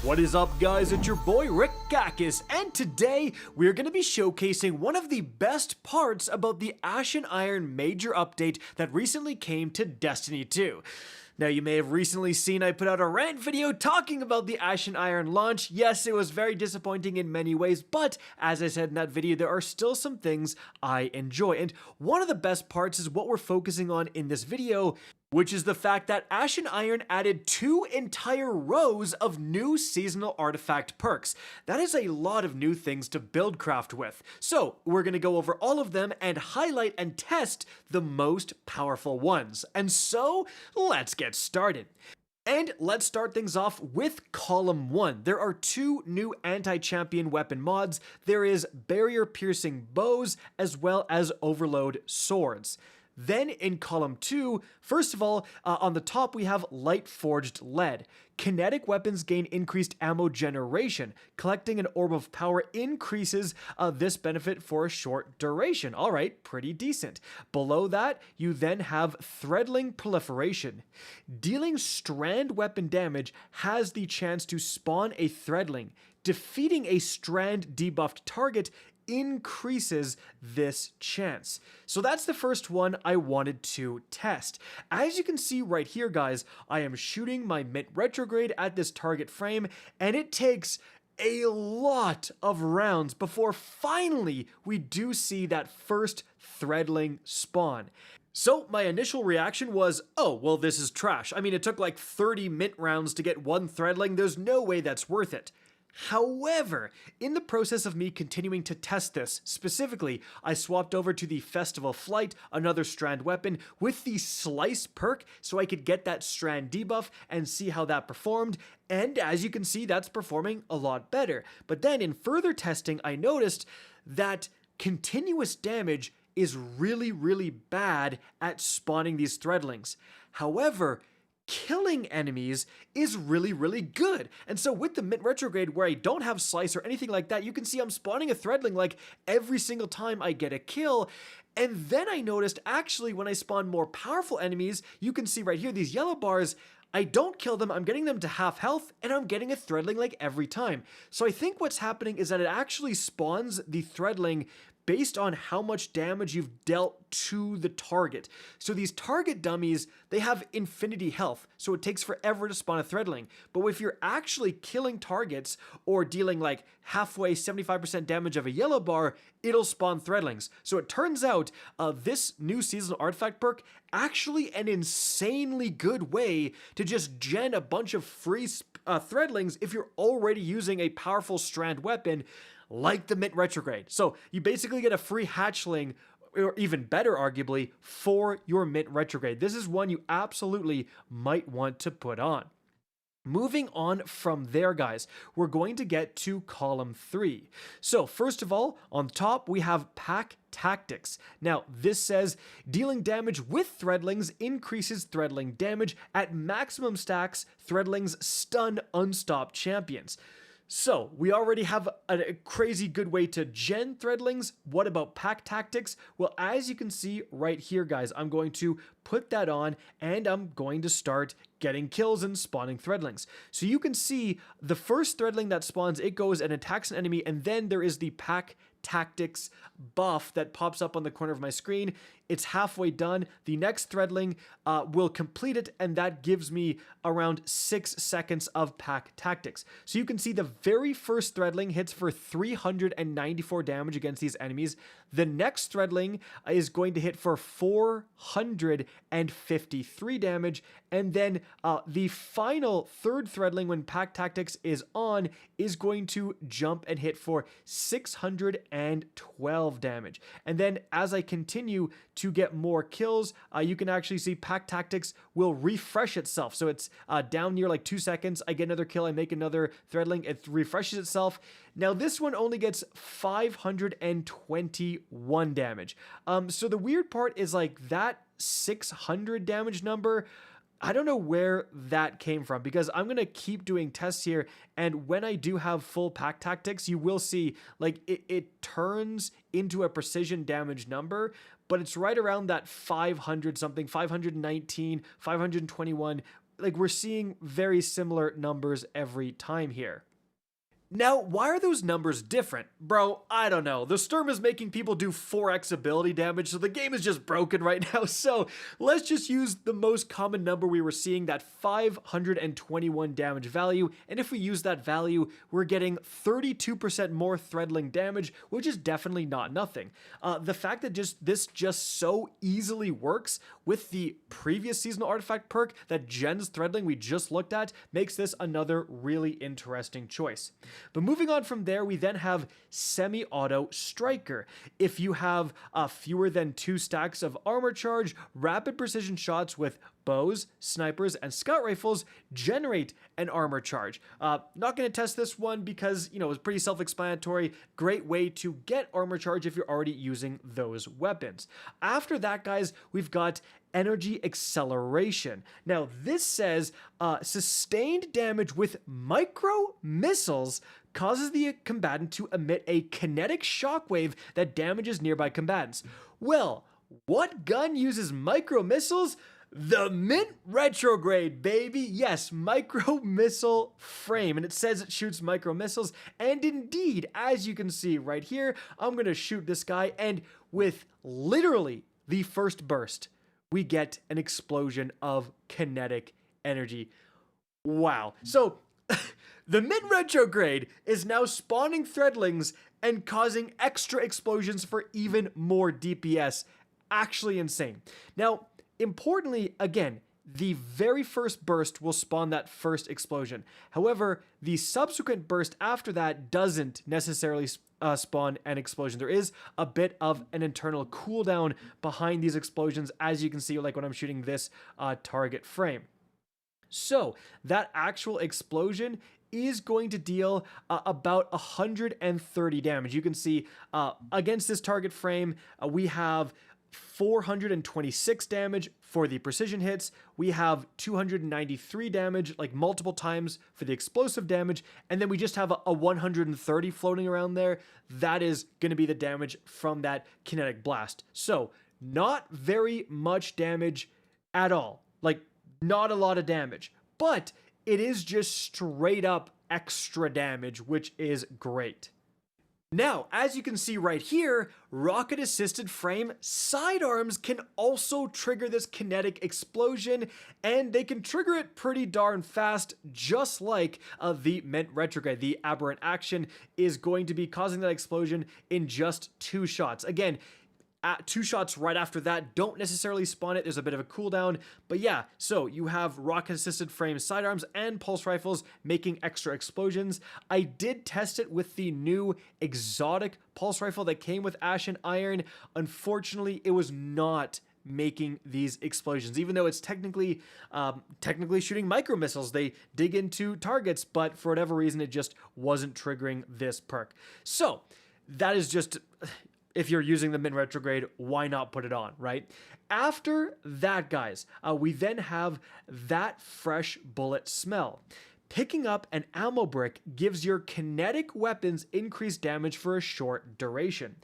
What is up, guys? It's your boy Rick Gakis, and today we're going to be showcasing one of the best parts about the Ashen Iron major update that recently came to Destiny 2. Now, you may have recently seen I put out a rant video talking about the Ashen Iron launch. Yes, it was very disappointing in many ways, but as I said in that video, there are still some things I enjoy. And one of the best parts is what we're focusing on in this video, which is the fact that Ashen Iron added 2 entire rows of new seasonal artifact perks. That is a lot of new things to build craft with. So we're going to go over all of them and highlight and test the most powerful ones. And so let's get started. And let's start things off with Column 1. There are 2 new anti-champion weapon mods. There is barrier-piercing bows as well as overload swords. Then in Column 2, first of all, on the top we have Light Forged Lead. Kinetic weapons gain increased ammo generation. Collecting an Orb of Power increases this benefit for a short duration. Alright, pretty decent. Below that, you then have Threadling Proliferation. Dealing strand weapon damage has the chance to spawn a Threadling. Defeating a strand debuffed target increases this chance. So that's the first one I wanted to test. As you can see right here, guys, I am shooting my Mint Retrograde at this target frame, and it takes a lot of rounds before finally we do see that first Threadling spawn. So my initial reaction was, oh, well, this is trash. I mean, it took like 30 Mint rounds to get one Threadling. There's no way that's worth it. However, in the process of me continuing to test this, specifically, I swapped over to the Festival Flight, another strand weapon, with the Slice perk so I could get that strand debuff and see how that performed, and as you can see, that's performing a lot better. But then in further testing, I noticed that continuous damage is really bad at spawning these Threadlings. However, killing enemies is really good. And so with the Mint Retrograde, where I don't have Slice or anything like that, you can see I'm spawning a Threadling like every single time I get a kill. And then I noticed actually when I spawn more powerful enemies, you can see right here, these yellow bars, I don't kill them, I'm getting them to half health, and I'm getting a Threadling like every time. So I think what's happening is that it actually spawns the Threadling based on how much damage you've dealt to the target. So these target dummies, they have infinity health, so it takes forever to spawn a Threadling. But if you're actually killing targets or dealing like halfway 75% damage of a yellow bar, it'll spawn Threadlings. So it turns out this new seasonal artifact perk actually an insanely good way to just gen a bunch of free Threadlings if you're already using a powerful strand weapon like the Mint Retrograde. So you basically get a free hatchling, or even better arguably, for your Mint Retrograde. This is one you absolutely might want to put on. Moving on from there, guys, we're going to get to Column 3. So first of all, on top we have Pack Tactics. Now, this says, dealing damage with Threadlings increases Threadling damage. At maximum stacks, Threadlings stun unstopped champions. So, we already have a crazy good way to gen Threadlings. What about Pack Tactics? Well, as you can see right here, guys, I'm going to put that on and I'm going to start getting kills and spawning Threadlings. So you can see the first Threadling that spawns, it goes and attacks an enemy, and then there is the Pack Tactics buff that pops up on the corner of my screen. It's halfway done. The next Threadling will complete it, and that gives me around 6 seconds of Pack Tactics. So you can see the very first Threadling hits for 394 damage against these enemies. The next Threadling is going to hit for 453 damage, and then the final third Threadling, when Pack Tactics is on, is going to jump and hit for 612 damage. And then as I continue to get more kills, you can actually see Pack Tactics will refresh itself. So it's down near like 2 seconds. I get another kill, I make another Threadling, it refreshes itself. Now this one only gets 521 damage. So the weird part is like that 600 damage number, I don't know where that came from, because I'm going to keep doing tests here, and when I do have full Pack Tactics, you will see like it turns into a precision damage number, but it's right around that 500 something, 519, 521 like we're seeing very similar numbers every time here. Now, why are those numbers different? Bro, I don't know. The Sturm is making people do 4x ability damage, so the game is just broken right now. So let's just use the most common number we were seeing, that 521 damage value. And if we use that value, we're getting 32% more Threadling damage, which is definitely not nothing. The fact that this just so easily works with the previous seasonal artifact perk that gens Threadling we just looked at makes this another really interesting choice. But moving on from there, we then have Semi-Auto Striker. If you have fewer than 2 stacks of armor charge, rapid precision shots with bows, snipers, and scout rifles generate an armor charge. Not going to test this one because, you know, it's pretty self-explanatory. Great way to get armor charge if you're already using those weapons. After that, guys, we've got Energy Acceleration. Now, this says sustained damage with micro missiles causes the combatant to emit a kinetic shockwave that damages nearby combatants. Well, what gun uses micro missiles? The Mint Retrograde, baby. Yes, micro missile frame. And it says it shoots micro missiles. And indeed, as you can see right here, I'm going to shoot this guy. And with literally the first burst, we get an explosion of kinetic energy. Wow. So the Mint Retrograde is now spawning Threadlings and causing extra explosions for even more DPS. Actually insane. Now, importantly, again, the very first burst will spawn that first explosion. However, the subsequent burst after that doesn't necessarily spawn an explosion. There is a bit of an internal cooldown behind these explosions, as you can see, like when I'm shooting this target frame. So that actual explosion is going to deal about 130 damage. You can see against this target frame, we have 426 damage for the precision hits. We have 293 damage, like multiple times for the explosive damage. And then we just have a 130 floating around there. That is going to be the damage from that kinetic blast. So not very much damage at all. Like not a lot of damage, but it is just straight up extra damage, which is great. Now, as you can see right here, rocket-assisted frame sidearms can also trigger this kinetic explosion, and they can trigger it pretty darn fast, just like the Mint Retrograde. The aberrant action is going to be causing that explosion in just 2 shots. Again, 2 shots right after that don't necessarily spawn it. There's a bit of a cooldown. But yeah, so you have rocket-assisted frame sidearms and pulse rifles making extra explosions. I did test it with the new exotic pulse rifle that came with Ashen Iron. Unfortunately, it was not making these explosions, even though it's technically shooting micro missiles. They dig into targets, but for whatever reason, it just wasn't triggering this perk. So that is just... If you're using the Mint Retrograde, why not put it on, right? After that, guys, we then have that fresh bullet smell. Picking up an ammo brick gives your kinetic weapons increased damage for a short duration.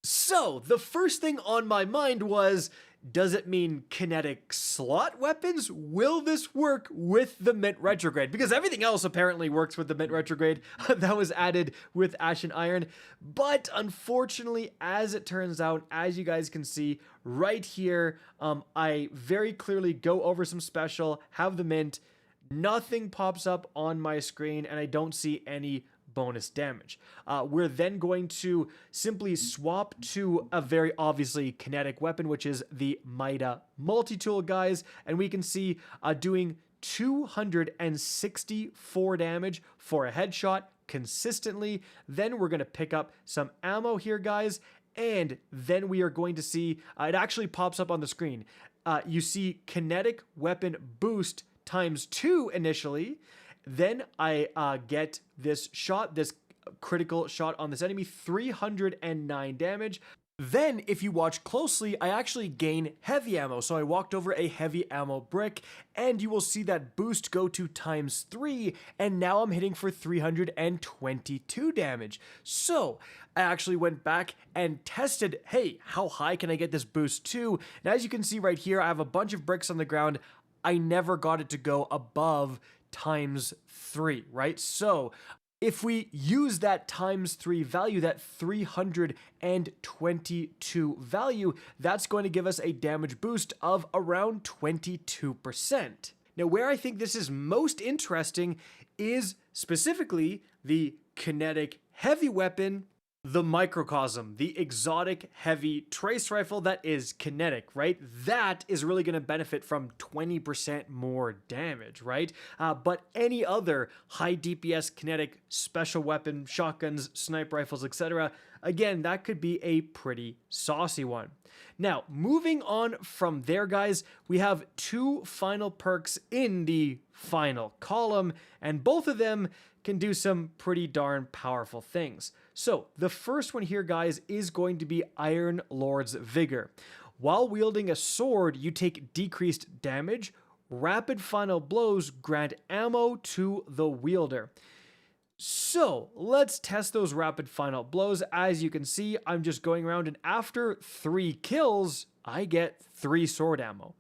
So, the first thing on my mind was, does it mean kinetic slot weapons? Will this work with the Mint Retrograde? Because everything else apparently works with the Mint Retrograde that was added with Ashen Iron. But unfortunately, as it turns out, as you guys can see right here, I very clearly go over some special, have the Mint, nothing pops up on my screen, and I don't see any bonus damage. We're then going to simply swap to a very obviously kinetic weapon, which is the Mida multi-tool, guys, and we can see doing 264 damage for a headshot consistently. Then we're going to pick up some ammo here, guys, and then we are going to see, it actually pops up on the screen. You see kinetic weapon boost ×2 initially. Then I get this shot, this critical shot on this enemy, 309 damage. Then, if you watch closely, I actually gain heavy ammo. So I walked over a heavy ammo brick, and you will see that boost go to ×3, and now I'm hitting for 322 damage. So I actually went back and tested, hey, how high can I get this boost to? And as you can see right here, I have a bunch of bricks on the ground. I never got it to go above ×3, right? So if we use that ×3 value, that 322 value, that's going to give us a damage boost of around 22%. Now, where I think this is most interesting is specifically the Kinetic heavy weapon, the Microcosm, the exotic heavy trace rifle that is kinetic, right? That is really going to benefit from 20% more damage, right? But any other high DPS kinetic special weapon, shotguns, sniper rifles, etc., again, that could be a pretty saucy one. Now, moving on from there, guys, we have two final perks in the final column, and both of them can do some pretty darn powerful things. So the first one here, guys, is going to be Iron Lord's Vigor. While wielding a sword, you take decreased damage. Rapid final blows grant ammo to the wielder. So let's test those rapid final blows. As you can see, I'm just going around, and after 3 kills, I get 3 sword ammo.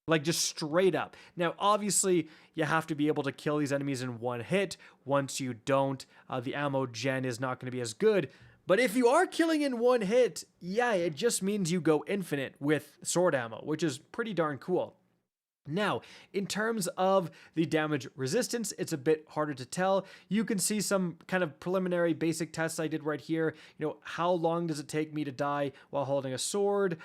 Like, just straight up. Now, obviously, you have to be able to kill these enemies in one hit. Once you don't, the ammo gen is not going to be as good. But if you are killing in one hit, yeah, it just means you go infinite with sword ammo, which is pretty darn cool. Now, in terms of the damage resistance, it's a bit harder to tell. You can see some kind of preliminary basic tests I did right here. You know, how long does it take me to die while holding a sword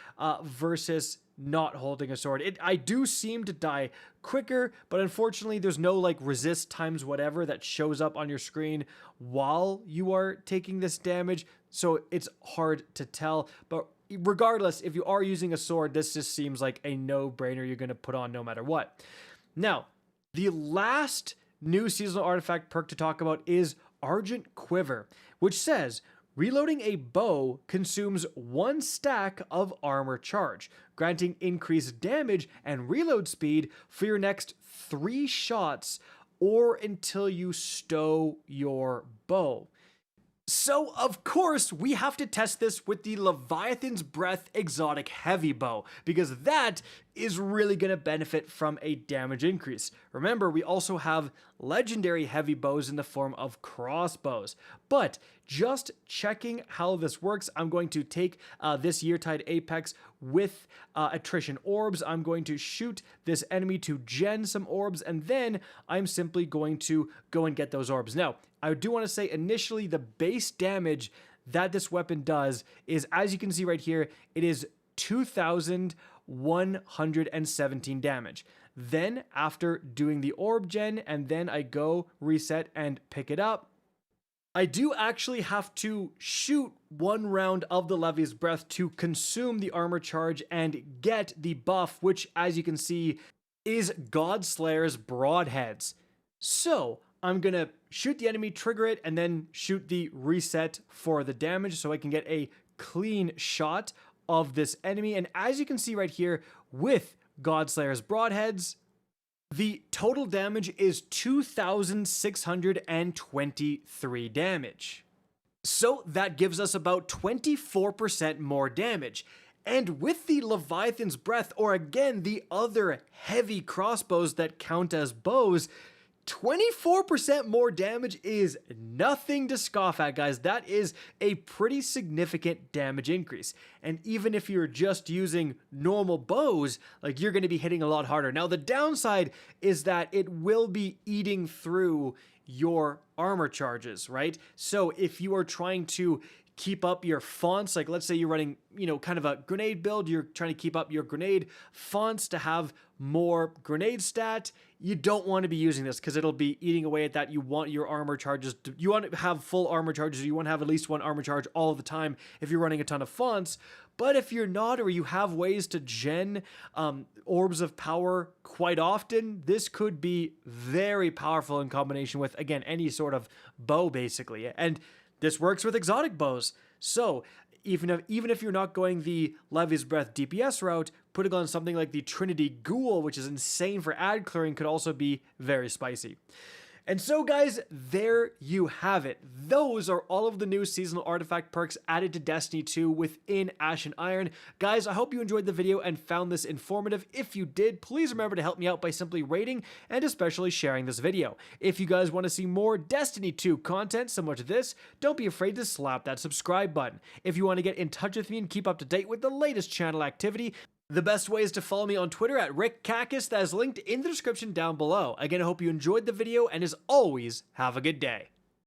versus not holding a sword? I do seem to die quicker, but unfortunately there's no like resist times whatever that shows up on your screen while you are taking this damage, so it's hard to tell. But regardless, if you are using a sword, this just seems like a no-brainer you're going to put on no matter what. Now, the last new seasonal artifact perk to talk about is Argent Quiver, which says reloading a bow consumes 1 stack of armor charge, granting increased damage and reload speed for your next 3 shots or until you stow your bow. So, of course, we have to test this with the Leviathan's Breath Exotic Heavy Bow, because that is really going to benefit from a damage increase. Remember, we also have legendary heavy bows in the form of crossbows. But just checking how this works, I'm going to take this Yeartide Apex with attrition orbs. I'm going to shoot this enemy to gen some orbs, and then I'm simply going to go and get those orbs. Now, I do want to say initially the base damage that this weapon does is, as you can see right here, it is 2,117 damage. Then after doing the orb gen, and then I go reset and pick it up, I do actually have to shoot 1 round of the Levi's Breath to consume the armor charge and get the buff, which, as you can see, is Godslayer's Broadheads. So I'm gonna shoot the enemy, trigger it, and then shoot the reset for the damage so I can get a clean shot of this enemy. And as you can see right here, with Godslayer's Broadheads, the total damage is 2,623 damage. So that gives us about 24% more damage. And with the Leviathan's Breath, or again, the other heavy crossbows that count as bows, 24% more damage is nothing to scoff at, guys. That is a pretty significant damage increase. And even if you're just using normal bows, like, you're going to be hitting a lot harder. Now, the downside is that it will be eating through your armor charges, right? So if you are trying to keep up your fonts, like let's say you're running, you know, kind of a grenade build, you're trying to keep up your grenade fonts to have more grenade stat, you don't want to be using this because it'll be eating away at that. You want your armor charges, you want to have full armor charges, you want to have at least 1 armor charge all the time if you're running a ton of fonts. But if you're not, or you have ways to gen orbs of power quite often, this could be very powerful in combination with, again, any sort of bow, basically. And this works with exotic bows. So even if you're not going the Levi's Breath DPS route, putting on something like the Trinity Ghoul, which is insane for ad clearing, could also be very spicy. And so guys, there you have it. Those are all of the new seasonal artifact perks added to Destiny 2 within Ashen Iron. Guys, I hope you enjoyed the video and found this informative. If you did, please remember to help me out by simply rating and especially sharing this video. If you guys want to see more Destiny 2 content similar to this, don't be afraid to slap that subscribe button. If you want to get in touch with me and keep up to date with the latest channel activity, the best way is to follow me on Twitter at RickCacus, that is linked in the description down below. Again, I hope you enjoyed the video, and as always, have a good day.